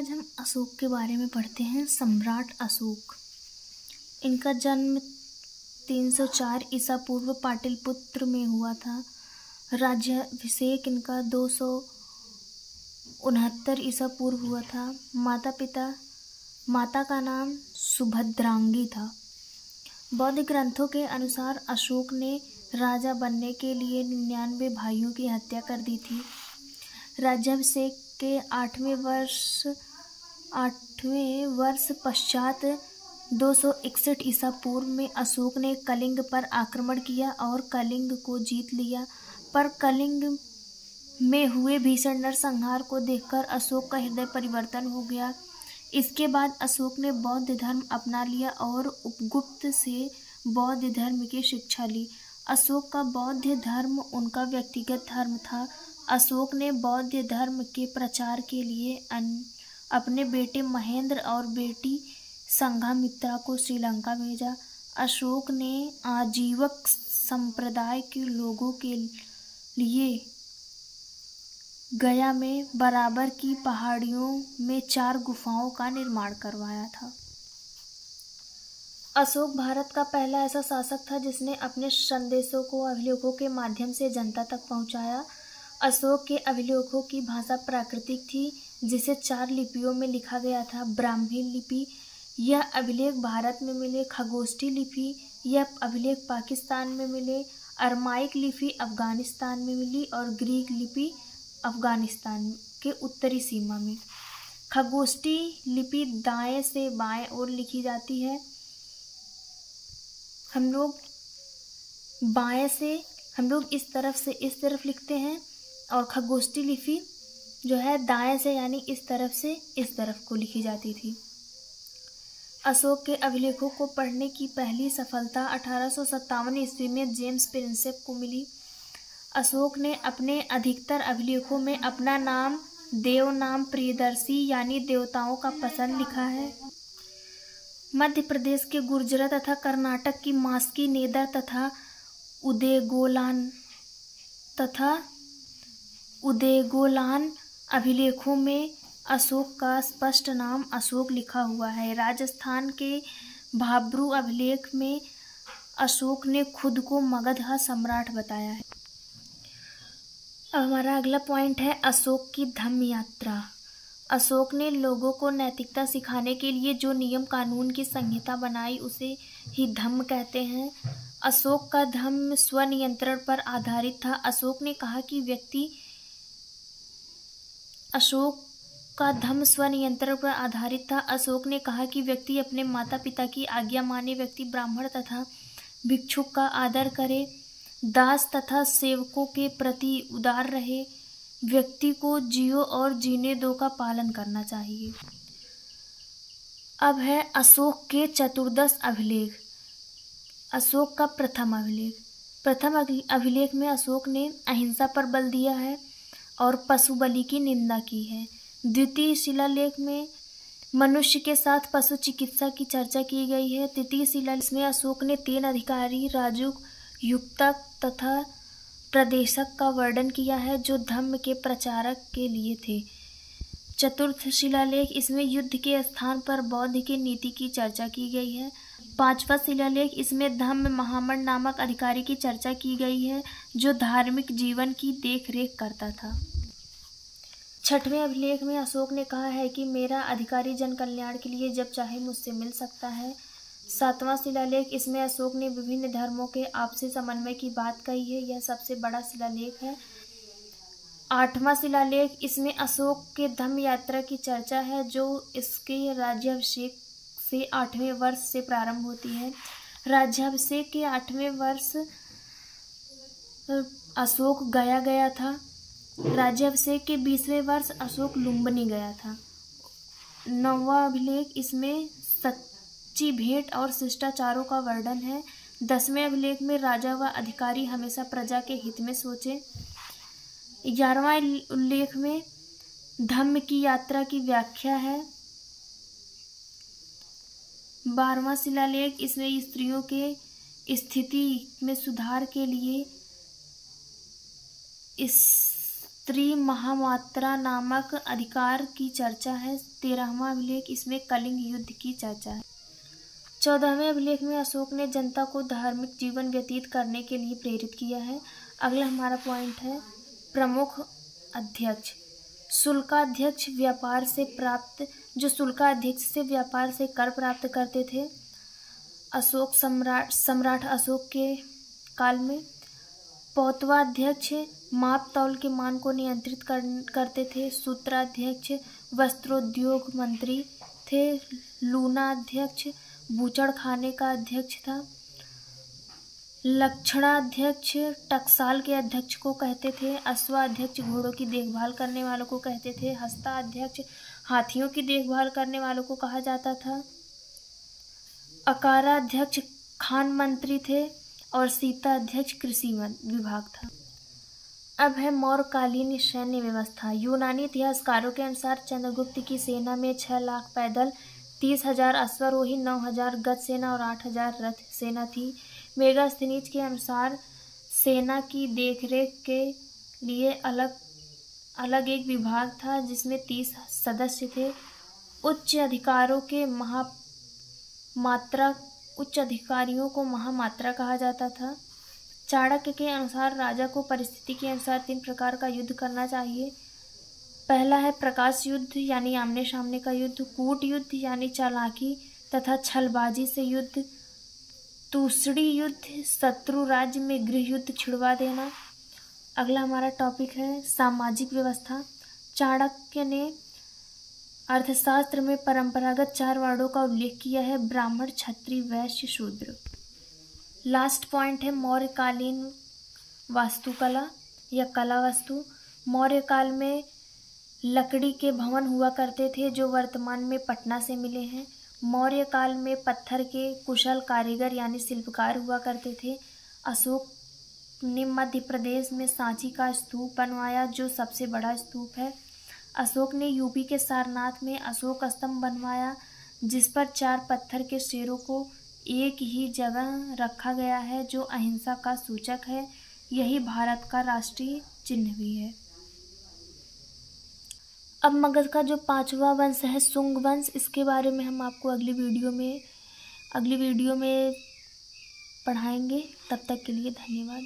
आज हम अशोक के बारे में पढ़ते हैं। सम्राट अशोक। इनका जन्म 304 ईसा पूर्व पाटलिपुत्र में हुआ था। राज्याभिषेक इनका 269 ईसा पूर्व हुआ था। माता का नाम सुभद्रांगी था। बौद्ध ग्रंथों के अनुसार अशोक ने राजा बनने के लिए 99 भाइयों की हत्या कर दी थी। राज्याभिषेक के 8वें वर्ष पश्चात 261 ईसा पूर्व में अशोक ने कलिंग पर आक्रमण किया और कलिंग को जीत लिया। पर कलिंग में हुए भीषण नरसंहार को देखकर अशोक का हृदय परिवर्तन हो गया। इसके बाद अशोक ने बौद्ध धर्म अपना लिया और उपगुप्त से बौद्ध धर्म की शिक्षा ली। अशोक का बौद्ध धर्म उनका व्यक्तिगत धर्म था। अशोक ने बौद्ध धर्म के प्रचार के लिए अपने बेटे महेंद्र और बेटी संघामित्रा को श्रीलंका भेजा। अशोक ने आजीवक संप्रदाय के लोगों के लिए गया में बराबर की पहाड़ियों में 4 गुफाओं का निर्माण करवाया था। अशोक भारत का पहला ऐसा शासक था जिसने अपने संदेशों को अभिलेखों के माध्यम से जनता तक पहुंचाया। अशोक के अभिलेखों की भाषा प्राकृतिक थी, जिसे 4 लिपियों में लिखा गया था। ब्राह्मी लिपि, यह अभिलेख भारत में मिले। खगोष्ठी लिपि, यह अभिलेख पाकिस्तान में मिले। अरमाइक लिपि अफगानिस्तान में मिली और ग्रीक लिपि अफगानिस्तान के उत्तरी सीमा में। खगोष्ठी लिपि दाएं से बाएं ओर लिखी जाती है। हम लोग इस तरफ से इस तरफ लिखते हैं और खगोष्ठी लिपि जो है दाएं से यानी इस तरफ से इस तरफ को लिखी जाती थी। अशोक के अभिलेखों को पढ़ने की पहली सफलता 1857 ईस्वी में जेम्स प्रिंसेप को मिली। अशोक ने अपने अधिकतर अभिलेखों में अपना नाम देव नाम प्रियदर्शी यानी देवताओं का पसंद लिखा है। मध्य प्रदेश के गुर्जर तथा कर्नाटक की मास्की नेदर तथा उदेगोलान अभिलेखों में अशोक का स्पष्ट नाम अशोक लिखा हुआ है। राजस्थान के भाब्रू अभिलेख में अशोक ने खुद को मगध का सम्राट बताया है। अब हमारा अगला पॉइंट है अशोक की धम्म यात्रा। अशोक ने लोगों को नैतिकता सिखाने के लिए जो नियम कानून की संहिता बनाई उसे ही धम्म कहते हैं। अशोक का धम्म स्वनियंत्रण पर आधारित था। अशोक ने कहा कि व्यक्ति अपने माता पिता की आज्ञा माने, व्यक्ति ब्राह्मण तथा भिक्षुक का आदर करे, दास तथा सेवकों के प्रति उदार रहे, व्यक्ति को जियो और जीने दो का पालन करना चाहिए। अब है अशोक के चतुर्दश अभिलेख। अशोक का प्रथम अभिलेख में अशोक ने अहिंसा पर बल दिया है और पशु बलि की निंदा की है। द्वितीय शिलालेख में मनुष्य के साथ पशु चिकित्सा की चर्चा की गई है। तृतीय शिलालेख में अशोक ने 3 अधिकारी राजुक, युक्तक तथा प्रदेशक का वर्णन किया है जो धम्म के प्रचारक के लिए थे। चतुर्थ शिलालेख, इसमें युद्ध के स्थान पर बौद्ध की नीति की चर्चा की गई है। 5वां शिलालेख, इसमें धम्म महामंड नामक अधिकारी की चर्चा की गई है जो धार्मिक जीवन की देखरेख करता था। 6वें अभिलेख में अशोक ने कहा है कि मेरा अधिकारी जन कल्याण के लिए जब चाहे मुझसे मिल सकता है। 7वां शिलालेख, इसमें अशोक ने विभिन्न धर्मों के आपसी समन्वय की बात कही है। यह सबसे बड़ा शिलालेख है। 8वां शिलालेख, इसमें अशोक के धम्म यात्रा की चर्चा है जो इसके राज्याभिषेक से 8वें वर्ष से प्रारंभ होती है। राज्याभिषेक के 8वें वर्ष अशोक गया था। राज्याभिषेक के 20वें वर्ष अशोक लुम्बिनी गया था। 9वां अभिलेख, इसमें सच्ची भेंट और शिष्टाचारों का वर्णन है। 10वें अभिलेख में राजा व अधिकारी हमेशा प्रजा के हित में सोचे। 11वां उल्लेख में धम्म की यात्रा की व्याख्या है। 12वां शिलालेख, इसमें स्त्रियों के स्थिति में सुधार के लिए त्रिमहामात्रा नामक अधिकार की चर्चा है। 13वां अभिलेख, इसमें कलिंग युद्ध की चर्चा है। 14वें अभिलेख में अशोक ने जनता को धार्मिक जीवन व्यतीत करने के लिए प्रेरित किया है। अगला हमारा पॉइंट है प्रमुख अध्यक्ष। शुल्काध्यक्ष व्यापार से प्राप्त, जो शुल्काध्यक्ष से व्यापार से कर प्राप्त करते थे अशोक सम्राट अशोक के काल में। पौतवाध्यक्ष माप तौल के मान को नियंत्रित करते थे। सूत्राध्यक्ष वस्त्रोद्योग मंत्री थे। लूनाध्यक्ष बूचड़ खाने का अध्यक्ष था। लक्षणाध्यक्ष टकसाल के अध्यक्ष को कहते थे। अश्वाध्यक्ष घोड़ों की देखभाल करने वालों को कहते थे। हस्ताध्यक्ष हाथियों की देखभाल करने वालों को कहा जाता था। अकाराध्यक्ष खान मंत्री थे और सीताध्यक्ष कृषि विभाग था। अब है मौर्यकालीन सैन्य व्यवस्था। यूनानी इतिहासकारों के अनुसार चंद्रगुप्त की सेना में 6 लाख पैदल, 30,000 अश्वारोही, 9,000 गज सेना और 8,000 रथ सेना थी। मेगास्थनीज के अनुसार सेना की देखरेख के लिए अलग एक विभाग था जिसमें 30 सदस्य थे। उच्च अधिकारियों को महामात्रा कहा जाता था। चाणक्य के अनुसार राजा को परिस्थिति के अनुसार 3 प्रकार का युद्ध करना चाहिए। पहला है प्रकाश युद्ध यानी आमने सामने का युद्ध, कूट युद्ध यानी चालाकी तथा छलबाजी से युद्ध, दूसरी युद्ध शत्रु राज्य में गृह युद्ध छिड़वा देना। अगला हमारा टॉपिक है सामाजिक व्यवस्था। चाणक्य ने अर्थशास्त्र में परंपरागत 4 वर्णों का उल्लेख किया है, ब्राह्मण, क्षत्रिय, वैश्य, शूद्र। लास्ट पॉइंट है मौर्यकालीन वास्तुकला या कला वस्तु। मौर्य काल में लकड़ी के भवन हुआ करते थे जो वर्तमान में पटना से मिले हैं। मौर्य काल में पत्थर के कुशल कारीगर यानी शिल्पकार हुआ करते थे। अशोक ने मध्य प्रदेश में सांची का स्तूप बनवाया जो सबसे बड़ा स्तूप है। अशोक ने यूपी के सारनाथ में अशोक स्तंभ बनवाया जिस पर 4 पत्थर के शेरों को एक ही जगह रखा गया है जो अहिंसा का सूचक है। यही भारत का राष्ट्रीय चिन्ह भी है। अब मगध का जो 5वां वंश है शुंग वंश, इसके बारे में हम आपको अगली वीडियो में पढ़ाएंगे। तब तक के लिए धन्यवाद।